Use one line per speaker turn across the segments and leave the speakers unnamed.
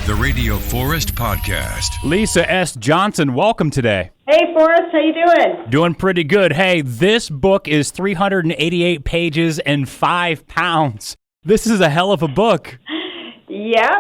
the Radio Forest Podcast.
Lisa S. Johnson, welcome today.
Hey, Forrest, how you doing?
Doing pretty good. Hey, this book is 388 pages and 5 pounds. This is a hell of a book.
Yep.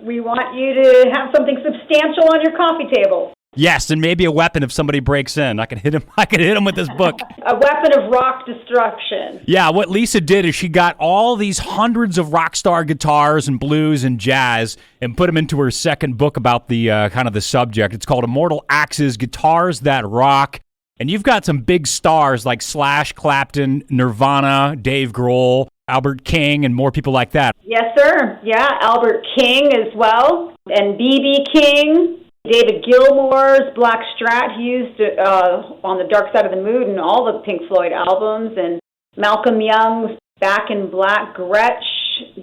We want you to have something substantial on your coffee table.
Yes, and maybe a weapon if somebody breaks in. I could hit him with this book.
A weapon of rock destruction.
Yeah, what Lisa did is she got all these hundreds of rock star guitars and blues and jazz and put them into her second book about the kind of the subject. It's called Immortal Axes, Guitars That Rock. And you've got some big stars like Slash, Clapton, Nirvana, Dave Grohl, Albert King, and more people like that.
Yes, sir. Yeah, Albert King as well, and B.B. King. David Gilmour's Black Strat, he used on the Dark Side of the Moon and all the Pink Floyd albums, and Malcolm Young's Back in Black Gretsch,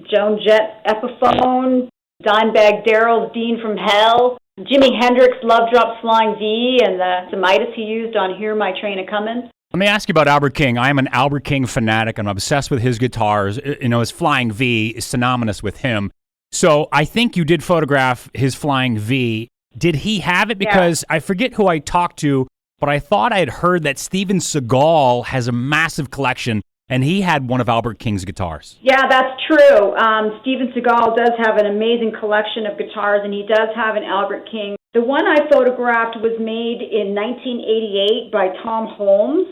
Joan Jett's Epiphone, Dimebag Darrell's Dean from Hell, Jimi Hendrix's Love Drops Flying V, and the Midas he used on Hear My Train A-Comin'.
Let me ask you about Albert King. I am an Albert King fanatic. I'm obsessed with his guitars. You know, his Flying V is synonymous with him. So I think you did photograph his Flying V. Did he have it? Because I forget who I talked to, but I thought I had heard that Steven Seagal has a massive collection, and he had one of Albert King's guitars. Yeah,
that's true. Steven Seagal does have an amazing collection of guitars, and he does have an Albert King. The one I photographed was made in 1988 by Tom Holmes.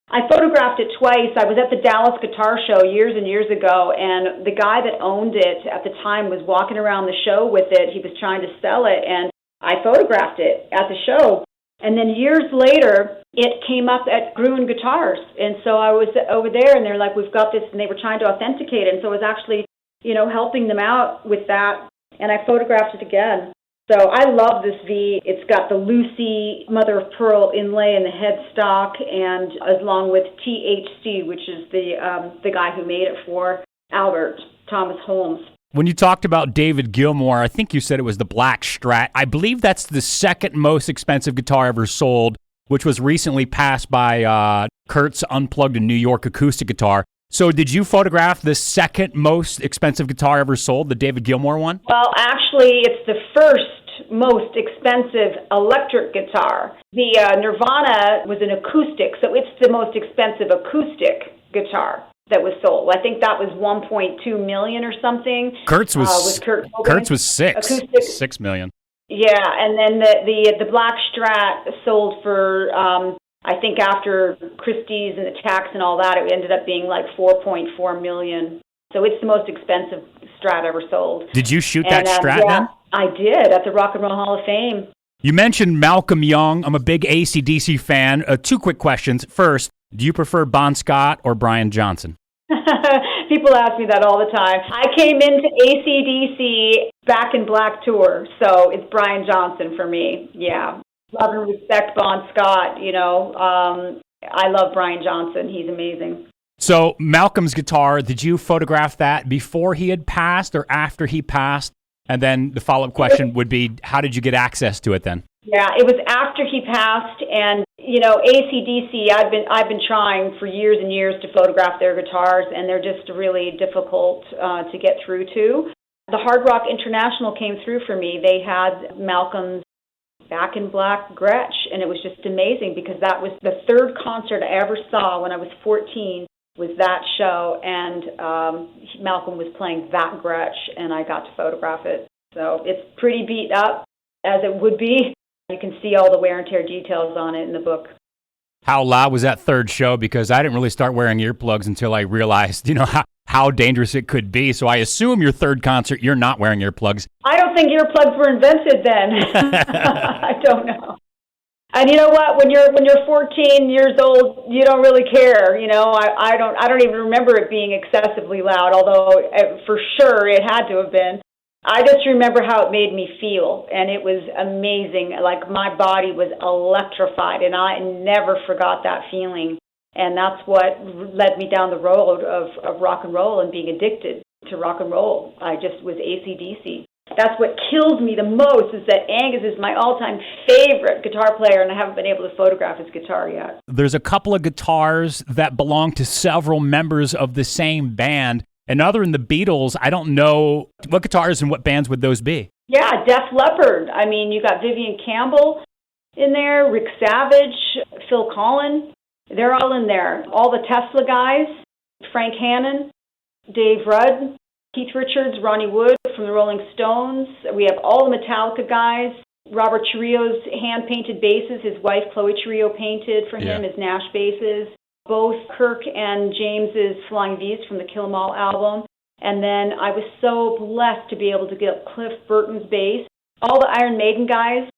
I photographed it twice. I was at the Dallas Guitar Show years and years ago, and the guy that owned it at the time was walking around the show with it. He was trying to sell it, and I photographed it at the show. And then years later, it came up at Gruen Guitars. And so I was over there, and they're like, we've got this, and they were trying to authenticate it. And so I was actually, helping them out with that, and I photographed it again. So I love this V. It's got the Lucy mother of pearl inlay in the headstock, and along with THC, which is the guy who made it for Albert, Thomas Holmes.
When you talked about David Gilmour, I think you said it was the Black Strat. I believe that's the second most expensive guitar ever sold, which was recently passed by Kurt's Unplugged in New York acoustic guitar. So did you photograph the second most expensive guitar ever sold, the David Gilmour one?
Well, actually, it's the first most expensive electric guitar. The Nirvana was an acoustic, so it's the most expensive acoustic guitar that was sold. I think that was $1.2 million or something.
Kurt's was Kurt's was $6 million.
Yeah, and then the Black Strat sold for I think after Christie's and the tax and all that, it ended up being like $4.4 million. So it's the most expensive Strat ever sold.
Did you shoot that Strat then?
I did at the Rock and Roll Hall of Fame.
You mentioned Malcolm Young. I'm a big AC/DC fan. 2 quick questions. First, do you prefer Bon Scott or Brian Johnson?
People ask me that all the time. I came into AC/DC Back in Black tour, so it's Brian Johnson for me. Yeah. Love and respect Bon Scott, I love Brian Johnson. He's amazing.
So Malcolm's guitar, did you photograph that before he had passed or after he passed? And then the follow-up question would be, how did you get access to it then?
Yeah, it was after he passed, and AC/DC. I've been trying for years and years to photograph their guitars, and they're just really difficult to get through to. The Hard Rock International came through for me. They had Malcolm's Back in Black Gretsch, and it was just amazing because that was the third concert I ever saw when I was 14. Was that show, and Malcolm was playing that Gretsch, and I got to photograph it. So it's pretty beat up, as it would be. You can see all the wear and tear details on it in the book.
How loud was that third show? Because I didn't really start wearing earplugs until I realized, how dangerous it could be. So I assume your third concert, you're not wearing earplugs.
I don't think earplugs were invented then. I don't know. And you know what? When you're 14 years old, you don't really care. I don't even remember it being excessively loud. Although for sure it had to have been. I just remember how it made me feel, and it was amazing. Like my body was electrified, and I never forgot that feeling. And that's what led me down the road of rock and roll and being addicted to rock and roll. I just was AC/DC. That's what kills me the most, is that Angus is my all-time favorite guitar player, and I haven't been able to photograph his guitar yet.
There's a couple of guitars that belong to several members of the same band. And other than the Beatles, I don't know what guitars and what bands would those be?
Yeah, Def Leppard. I mean, you got Vivian Campbell in there, Rick Savage, Phil Collin. They're all in there. All the Tesla guys, Frank Hannon, Dave Rudd, Keith Richards, Ronnie Wood from the Rolling Stones. We have all the Metallica guys. Robert Chirio's hand-painted basses. His wife, Chloe Chirio, painted for him his Nash basses. Both Kirk and James's Flying V's from the Kill 'Em All album. And then I was so blessed to be able to get Cliff Burton's bass. All the Iron Maiden guys,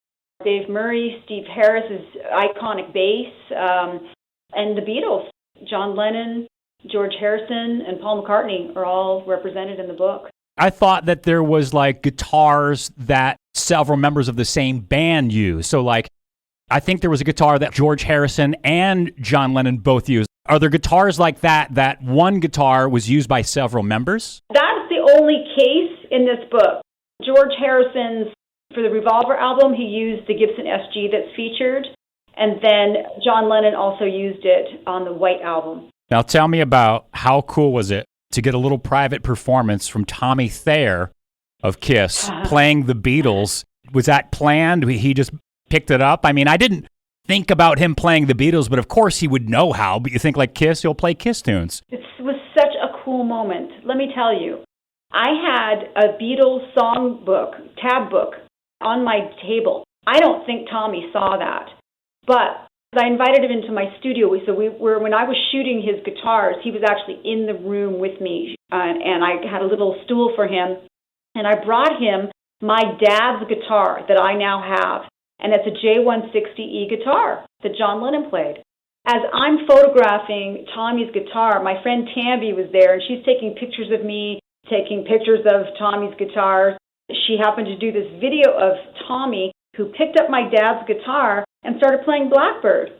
Dave Murray, Steve Harris's iconic bass, and the Beatles, John Lennon, George Harrison, and Paul McCartney are all represented in the book.
I thought that there was like guitars that several members of the same band use. So like, I think there was a guitar that George Harrison and John Lennon both used. Are there guitars like that, that one guitar was used by several members?
That's the only case in this book. George Harrison's, for the Revolver album, he used the Gibson SG that's featured. And then John Lennon also used it on the White album.
Now tell me about how cool was it to get a little private performance from Tommy Thayer of Kiss playing the Beatles. Was that planned? He just picked it up? I mean, I didn't think about him playing the Beatles, but of course he would know how. But you think like Kiss, he'll play Kiss tunes.
It was such a cool moment. Let me tell you. I had a Beatles song book, tab book, on my table. I don't think Tommy saw that. But I invited him into my studio. So when I was shooting his guitars, he was actually in the room with me. And I had a little stool for him. And I brought him my dad's guitar that I now have. And it's a J160E guitar that John Lennon played. As I'm photographing Tommy's guitar, my friend Tamby was there, and she's taking pictures of me, taking pictures of Tommy's guitar. She happened to do this video of Tommy, who picked up my dad's guitar and started playing Blackbird.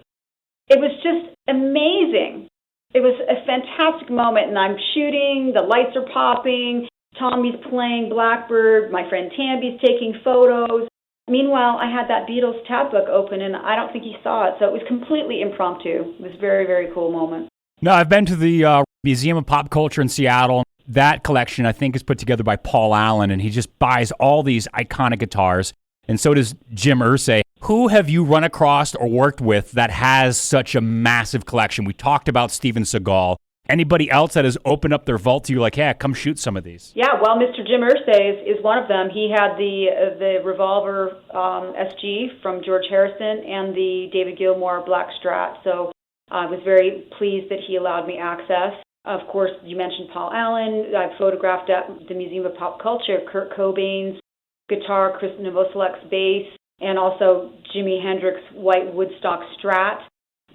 It was just amazing. It was a fantastic moment, and I'm shooting, the lights are popping, Tommy's playing Blackbird, my friend Tamby's taking photos. Meanwhile, I had that Beatles tab book open, and I don't think he saw it, so it was completely impromptu. It was a very, very cool moment.
No, I've been to the Museum of Pop Culture in Seattle. That collection, I think, is put together by Paul Allen, and he just buys all these iconic guitars, and so does Jim Irsay. Who have you run across or worked with that has such a massive collection? We talked about Steven Seagal. Anybody else that has opened up their vault to you like, hey, come shoot some of these?
Yeah, well, Mr. Jim Irsay is one of them. He had the Revolver SG from George Harrison and the David Gilmour Black Strat. So I was very pleased that he allowed me access. Of course, you mentioned Paul Allen. I've photographed at the Museum of Pop Culture Kurt Cobain's guitar, Chris Novoselek's bass, and also Jimi Hendrix's white Woodstock Strat.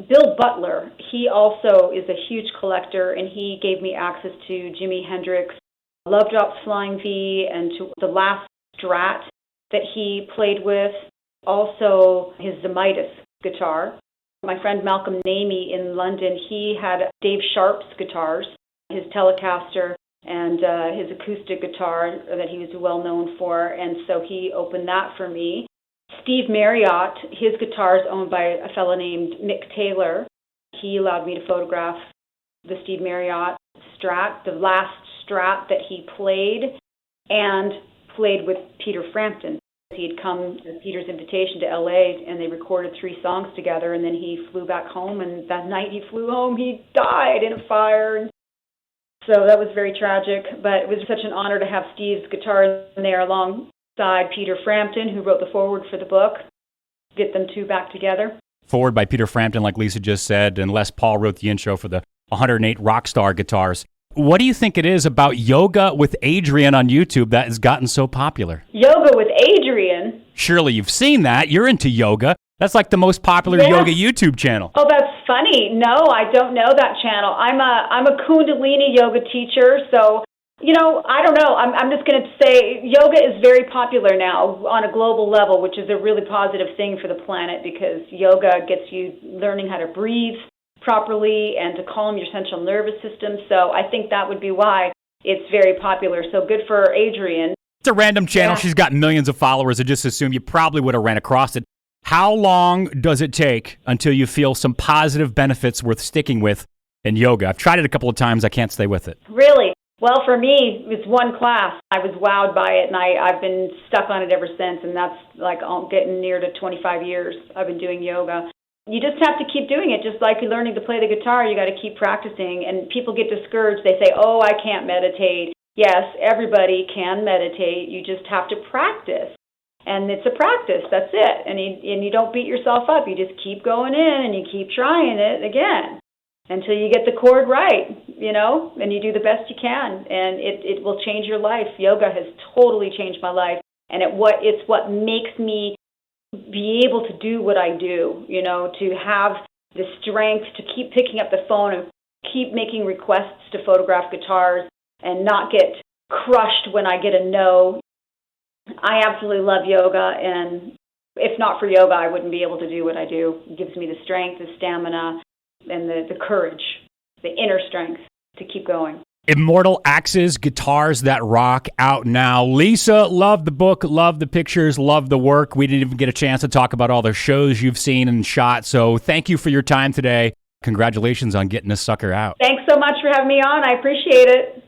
Bill Butler, he also is a huge collector, and he gave me access to Jimi Hendrix, Love Drop's Flying V, and to the last Strat that he played with, also his Midas guitar. My friend Malcolm Namey in London, he had Dave Sharp's guitars, his Telecaster, and his acoustic guitar that he was well known for, and so he opened that for me. Steve Marriott, his guitar is owned by a fellow named Mick Taylor. He allowed me to photograph the Steve Marriott Strat, the last Strat that he played, and played with Peter Frampton. He had come at Peter's invitation to L.A., and they recorded 3 songs together, and then he flew back home, and that night he flew home, he died in a fire. So that was very tragic, but it was such an honor to have Steve's guitar in there alongside Peter Frampton, who wrote the foreword for the book, get them 2 back together. Foreword
by Peter Frampton, like Lisa just said, and Les Paul wrote the intro for the 108 Rockstar guitars. What do you think it is about Yoga with Adrien on YouTube that has gotten so popular?
Yoga with Adrien?
Surely you've seen that. You're into yoga. That's like the most popular yoga YouTube channel.
Oh, that's funny. No, I don't know that channel. I'm a Kundalini yoga teacher, so I don't know. I'm just going to say yoga is very popular now on a global level, which is a really positive thing for the planet because yoga gets you learning how to breathe properly and to calm your central nervous system. So I think that would be why it's very popular. So good for Adrien.
It's a random channel. Yeah. She's got millions of followers. I just assume you probably would have ran across it. How long does it take until you feel some positive benefits worth sticking with in yoga? I've tried it a couple of times. I can't stay with it.
Really? Well, for me, it's one class. I was wowed by it, and I've been stuck on it ever since, and that's like getting near to 25 years I've been doing yoga. You just have to keep doing it, just like you're learning to play the guitar. You got to keep practicing, and people get discouraged. They say, oh, I can't meditate. Yes, everybody can meditate. You just have to practice, and it's a practice. That's it, and you don't beat yourself up. You just keep going in, and you keep trying it again until you get the chord right, and you do the best you can, and it will change your life. Yoga has totally changed my life, and it's what makes me be able to do what I do, to have the strength to keep picking up the phone and keep making requests to photograph guitars and not get crushed when I get a no. I absolutely love yoga, and if not for yoga, I wouldn't be able to do what I do. It gives me the strength, the stamina, and the courage, the inner strength to keep going.
Immortal Axes, Guitars That Rock, out now. Lisa, love the book, love the pictures, love the work. We didn't even get a chance to talk about all the shows you've seen and shot, so thank you for your time today. Congratulations on getting this sucker out.
Thanks so much for having me on. I appreciate it.